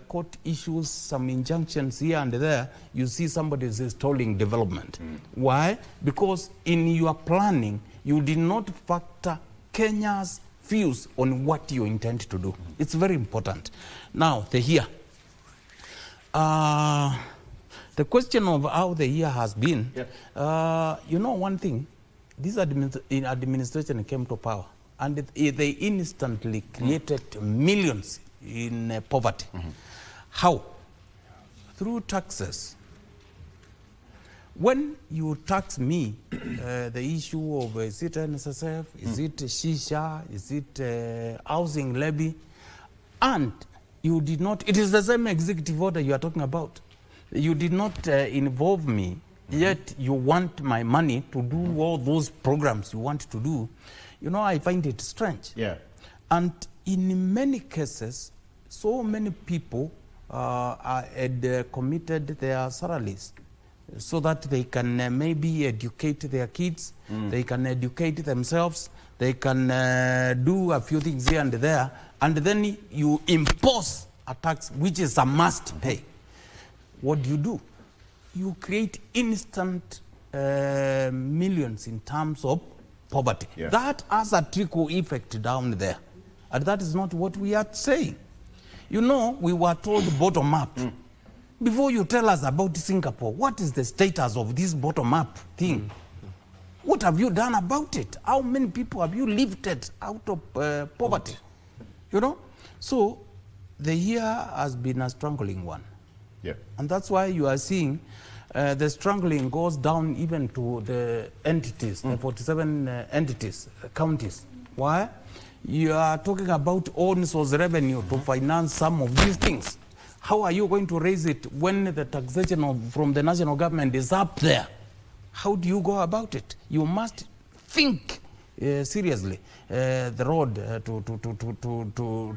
Speaker 5: court issues some injunctions here and there, you see somebody is stalling development. Why? Because in your planning, you did not factor Kenya's views on what you intend to do. It's very important. Now, the year. The question of how the year has been, you know one thing, this administration came to power and they instantly created millions in poverty. How? Through taxes. When you tax me, the issue of is it NSSF, is it Shisha, is it housing levy, and you did not, it is the same executive order you are talking about. You did not involve me, yet you want my money to do all those programs you want to do. You know, I find it strange.
Speaker 1: Yeah.
Speaker 5: And in many cases, so many people had committed their salaries so that they can maybe educate their kids, they can educate themselves, they can do a few things here and there, and then you impose a tax which is a must pay. What do? You create instant millions in terms of poverty.
Speaker 1: Yeah.
Speaker 5: That has a trickle effect down there. And that is not what we are saying. You know, we were told bottom up. Before you tell us about Singapore, what is the status of this bottom-up thing? What have you done about it? How many people have you lifted out of poverty? You know? So the year has been a strangling one.
Speaker 1: Yeah.
Speaker 5: And that's why you are seeing the strangling goes down even to the entities, the 47 entities, counties. Why? You are talking about own source revenue to finance some of these things. How are you going to raise it when the taxation from the national government is up there? How do you go about it? You must think seriously the road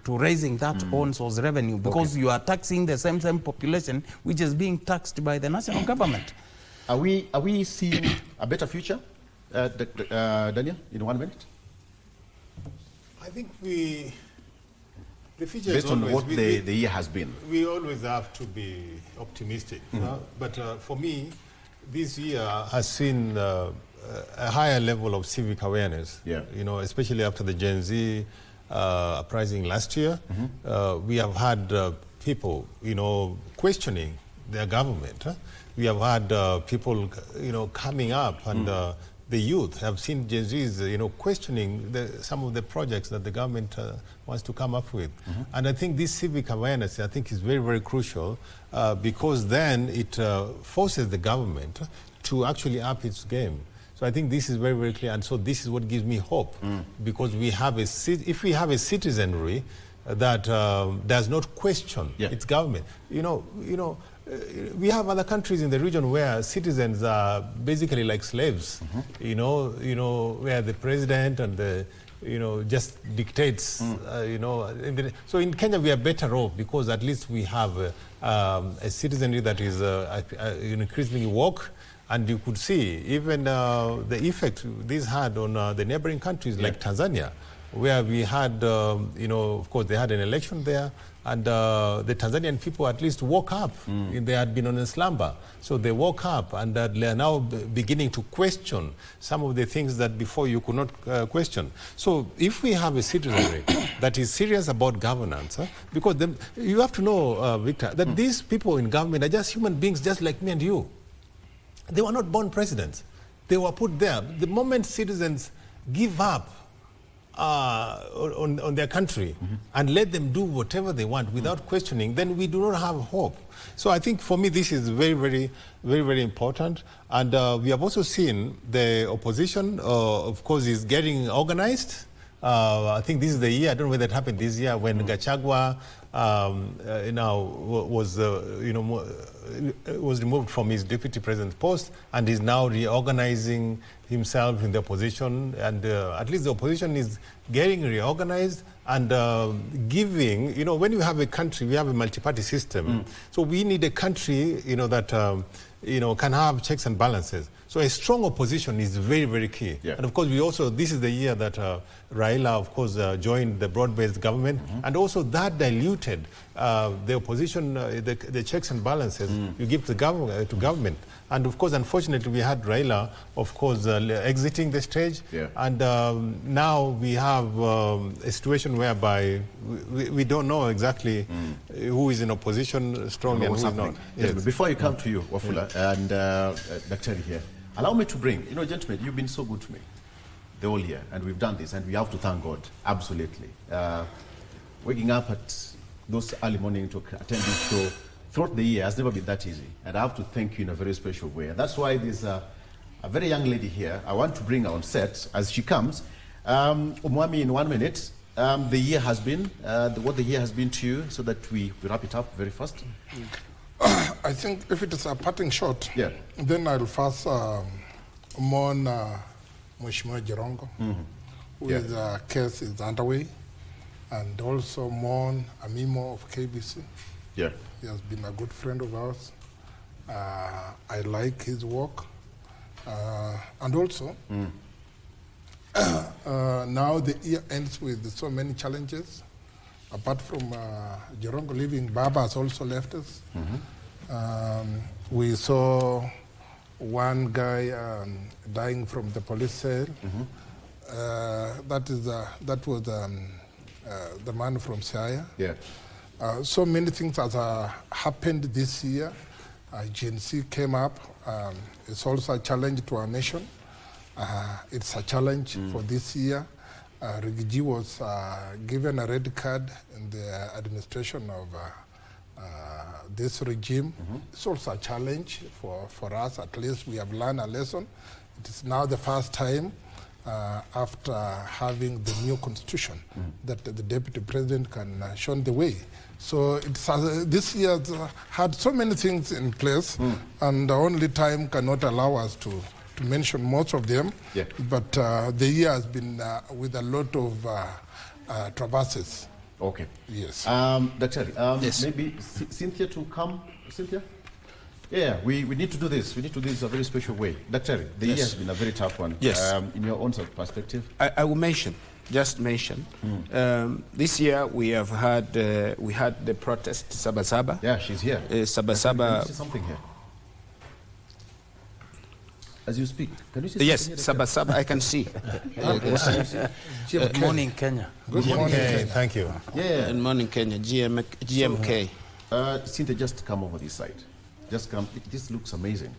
Speaker 5: to raising that own source revenue, because you are taxing the same population which is being taxed by the national government.
Speaker 1: Are we seeing a better future, Daniel, in 1 minute?
Speaker 3: I think the future
Speaker 1: based
Speaker 3: is
Speaker 1: on
Speaker 3: always,
Speaker 1: what the year has been.
Speaker 3: We always have to be optimistic. But for me, this year has seen a higher level of civic awareness. You know, especially after the Gen Z uprising last year, we have had people, you know, questioning their government. We have had people, you know, coming up, and the youth have seen Gen Zs, you know, questioning some of the projects that the government wants to come up with. And I think this civic awareness, I think, is very, very crucial because then it forces the government to actually up its game. So I think this is very, very clear. And so this is what gives me hope, because we have if we have a citizenry that does not question its government, you know, we have other countries in the region where citizens are basically like slaves, you know, where the president and the, you know, just dictates, you know. So in Kenya we are better off because at least we have a citizenry that is increasingly woke, and you could see even the effect this had on the neighboring countries like Tanzania, where we had, you know, of course they had an election there, and the Tanzanian people at least woke up. They had been on a slumber. So they woke up, and they are now beginning to question some of the things that before you could not question. So if we have a citizenry that is serious about governance, because you have to know, Victor, that these people in government are just human beings just like me and you. They were not born presidents. They were put there. The moment citizens give up on their country and let them do whatever they want without questioning, then we do not have hope. So I think for me this is very, very, very, very important. And we have also seen the opposition, of course, is getting organized. I think this is the year, I don't know whether it happened this year, when Gachagua was removed from his deputy president's post and is now reorganizing himself in the opposition, and at least the opposition is getting reorganized and giving, you know, when you have a country, we have a multi-party system, so we need a country, you know, that can have checks and balances. So a strong opposition is very, very key. And of course, this is the year that Raila, of course, joined the broad-based government, and also that diluted the opposition, the checks and balances you give to government. And of course, unfortunately, we had Raila, of course, exiting the stage. And now we have a situation whereby we don't know exactly who is in opposition strong and who is not.
Speaker 1: Yes. Before you come to you, Wafula, and Dr. here, allow me to bring, gentlemen, you've been so good to me the whole year, and we've done this, and we have to thank God, absolutely. Waking up at those early morning to attend this show throughout the year has never been that easy, and I have to thank you in a very special way. And that's why there's a very young lady here I want to bring her on set as she comes. Umwami, in 1 minute, the year has been, what the year has been to you, so that we wrap it up very fast.
Speaker 4: I think if it is a parting shot, then I'll first mourn Mheshimiwa Jirongo, whose case is underway, and also mourn Amimo of KBC. He has been a good friend of ours. I like his work. And also, now the year ends with so many challenges. Apart from Jirongo leaving, Baba has also left us. We saw one guy dying from the police cell. That was the man from Siaya. So many things have happened this year. Gen Z came up. It's also a challenge to our nation. It's a challenge for this year. Rigiji was given a red card in the administration of this regime. It's also a challenge for us. At least we have learned a lesson. It is now the first time after having the new constitution that the deputy president can show the way. So it's, this year had so many things in place, and the only time cannot allow us to mention most of them.
Speaker 1: Yeah.
Speaker 4: But the year has been with a lot of traverses.
Speaker 1: Okay.
Speaker 4: Yes.
Speaker 1: Dr.
Speaker 2: Yes.
Speaker 1: Maybe Cynthia to come. Cynthia? Yeah, we need to do this. We need to do this in a very special way. Dr. The year has been a very tough one.
Speaker 2: Yes.
Speaker 1: In your own sort of perspective?
Speaker 2: I will just mention, this year we have had, we had the protest, Sabasaba.
Speaker 1: Yeah, she's here.
Speaker 2: Sabasaba.
Speaker 1: Can you see something here? As you speak, can you see
Speaker 2: Yes,
Speaker 1: something here,
Speaker 2: Sabasaba, I can see.
Speaker 5: Good morning, Kenya.
Speaker 4: Good morning.
Speaker 3: Okay, thank you.
Speaker 1: Yeah.
Speaker 2: Good morning, Kenya, GMK.
Speaker 1: Cynthia, just come over this side. Just come. This looks amazing.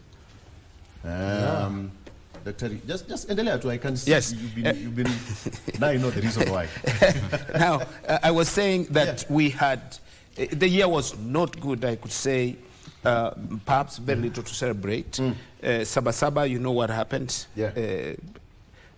Speaker 1: Dr. Just endelea tu. I can see
Speaker 2: Yes.
Speaker 1: you've been now you know the reason why.
Speaker 2: Now, I was saying that we had, the year was not good, I could say, perhaps very little to celebrate. Sabasaba, you know what happened.
Speaker 1: Yeah.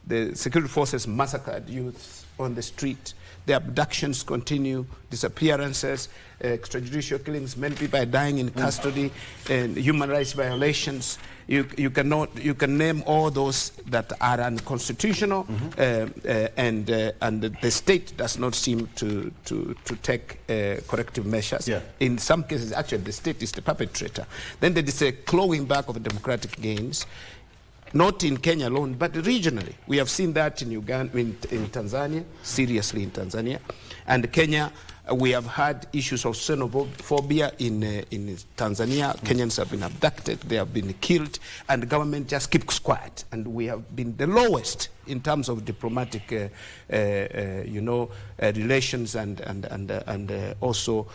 Speaker 2: The security forces massacred youths on the street. The abductions continue, disappearances, extrajudicial killings. Many people are dying in custody, and human rights violations. You can name all those that are unconstitutional, and the state does not seem to take corrective measures.
Speaker 1: Yeah.
Speaker 2: In some cases, actually, the state is the perpetrator. Then there is a clawing back of democratic gains. Not in Kenya alone, but regionally. We have seen that in Uganda, in Tanzania, seriously in Tanzania. And Kenya, we have had issues of xenophobia in Tanzania. Kenyans have been abducted, they have been killed, and the government just keeps quiet. And we have been the lowest in terms of diplomatic, relations and also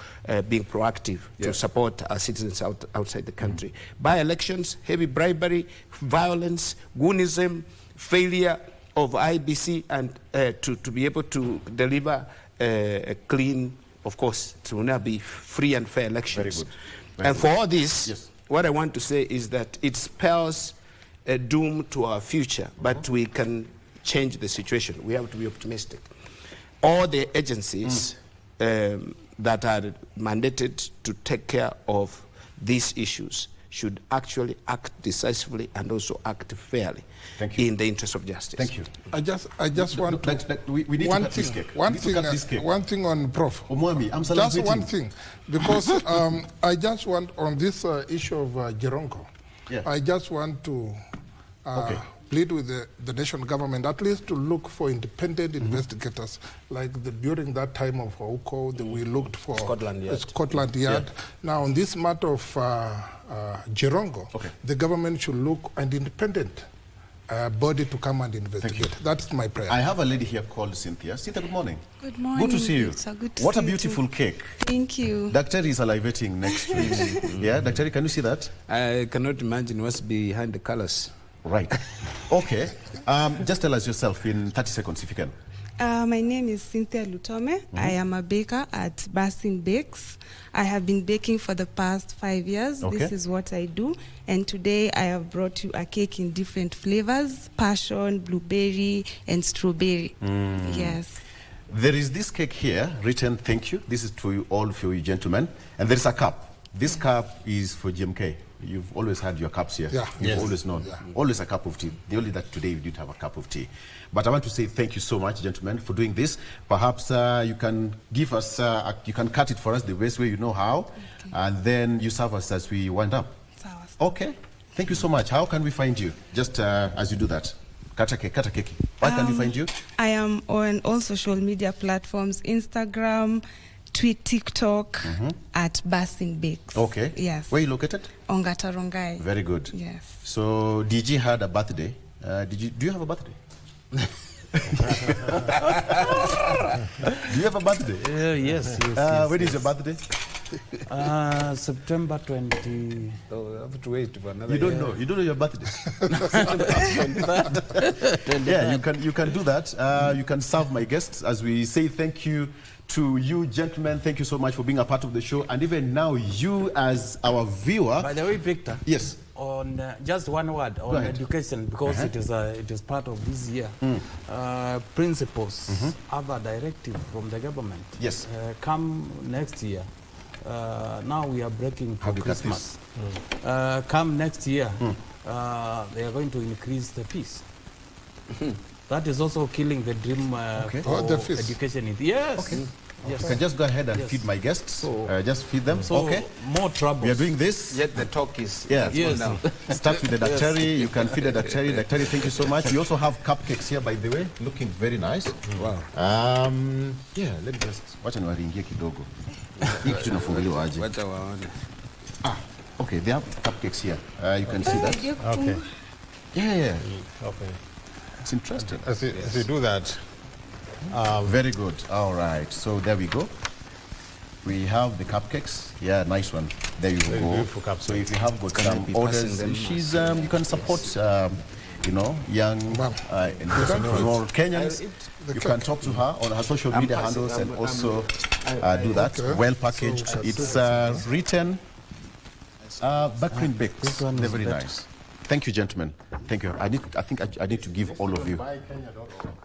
Speaker 2: being proactive to support our citizens outside the country. By elections, heavy bribery, violence, goonism, failure of IBC, and to be able to deliver a clean, of course, to now be free and fair elections.
Speaker 1: Very good. Very
Speaker 2: and
Speaker 1: good.
Speaker 2: for all this,
Speaker 1: Yes.
Speaker 2: what I want to say is that it spells a doom to our future, but we can change the situation. We have to be optimistic. All the agencies that are mandated to take care of these issues should actually act decisively and also act fairly in the interest of justice.
Speaker 1: Thank you.
Speaker 4: I just want to.
Speaker 1: We need to cut this cake.
Speaker 4: One thing on Prof.
Speaker 1: Omwami, I'm
Speaker 4: Just
Speaker 1: celebrating.
Speaker 4: one thing, because I just want on this issue of Jirongo.
Speaker 1: Yeah.
Speaker 4: I just want to plead with the national government at least to look for independent investigators, like during that time of Hauko, we looked for Scotland Yard. Now, on this matter of Jirongo, the government should look an independent body to come and investigate. That's my prayer.
Speaker 1: I have a lady here called Cynthia. Cynthia, good morning.
Speaker 6: Good morning.
Speaker 1: Good to see you.
Speaker 6: Good to
Speaker 1: What
Speaker 6: see
Speaker 1: a
Speaker 6: you
Speaker 1: beautiful
Speaker 6: too.
Speaker 1: cake.
Speaker 6: Thank you.
Speaker 1: Dr. is salivating next to it. Yeah, Dr. Can you see that?
Speaker 2: I cannot imagine what's behind the colors.
Speaker 1: Right. Okay. Just tell us yourself in 30 seconds if you can.
Speaker 6: My name is Cynthia Lutome. I am a baker at Basin Bakes. I have been baking for the past 5 years. This is what I do. And today I have brought you a cake in different flavors: passion, blueberry, and strawberry. Yes.
Speaker 1: There is this cake here written thank you. This is to you all, for you gentlemen. And there is a cup. This cup is for GMK. You've always had your cups here.
Speaker 4: Yeah.
Speaker 1: You've always known. Yeah. Always a cup of tea. The only that today you did have a cup of tea. But I want to say thank you so much, gentlemen, for doing this. Perhaps you can give us, you can cut it for us the best way you know how, and then you serve us as we wind up. Okay. Thank you so much. How can we find you? Just as you do that. Kata keki. Where can we find you?
Speaker 6: I am on all social media platforms: Instagram, TikTok, at Basin Bakes.
Speaker 1: Okay.
Speaker 6: Yes.
Speaker 1: Where are you located?
Speaker 6: Ongata Rongai.
Speaker 1: Very good.
Speaker 6: Yes.
Speaker 1: So DG had a birthday. Do you have a birthday? Do you have a birthday?
Speaker 5: Yes.
Speaker 1: When is your birthday?
Speaker 5: September 20.
Speaker 2: So I have to wait for another
Speaker 1: You don't know. You don't know your birthday. Yeah, you can do that. You can serve my guests as we say thank you to you, gentlemen. Thank you so much for being a part of the show. And even now, you as our viewer.
Speaker 5: By the way, Victor.
Speaker 1: Yes.
Speaker 5: On just one word on education, because it is part of this year. Principals have a directive from the government.
Speaker 1: Yes.
Speaker 5: Come next year. Now we are breaking for Christmas. Come next year, they are going to increase the fees. That is also killing the dream for education. Yes. Okay. Yes.
Speaker 1: You can just go ahead and feed my guests. So, just feed them.
Speaker 5: So
Speaker 1: okay.
Speaker 5: More trouble.
Speaker 1: We are doing this.
Speaker 2: Yet the talk is
Speaker 1: yes.
Speaker 2: now.
Speaker 1: Start with the daktari. You can feed the daktari. Daktari, thank you so much. We also have cupcakes here, by the way, looking very nice.
Speaker 2: Wow.
Speaker 1: Yeah. Let me just. Wacha niwaringie kidogo. Hii kitu inafunguliwa aje?
Speaker 2: Wacha waone.
Speaker 1: Okay. They have cupcakes here. You can see that.
Speaker 3: Okay.
Speaker 1: Yeah.
Speaker 3: Okay.
Speaker 1: It's interesting.
Speaker 3: As you do that.
Speaker 1: Very good. All right. So there we go. We have the cupcakes. Yeah, nice one. There you
Speaker 3: Very
Speaker 1: go.
Speaker 3: beautiful cupcakes.
Speaker 1: So if you have got some orders, you can support, young entrepreneurial Kenyans. You can talk to her on her social media handles and also do that. Well packaged. It's written Backprint Bakes. They're very nice. Thank you, gentlemen. Thank you. I think I need to give all of you.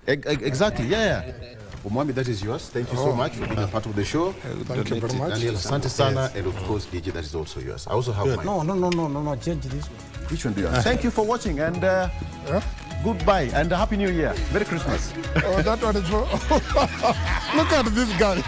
Speaker 1: Exactly. Yeah. Umwami, that is yours. Thank you so much for being a part of the show.
Speaker 4: Thank you very much.
Speaker 1: Daniel, asante sana, and of course, DJ, that is also yours. I also have mine.
Speaker 5: No. Change this one.
Speaker 1: Which one do you have? Thank you for watching, and goodbye, and Happy New Year. Merry Christmas.
Speaker 4: Oh, that one is for... Look at this guy.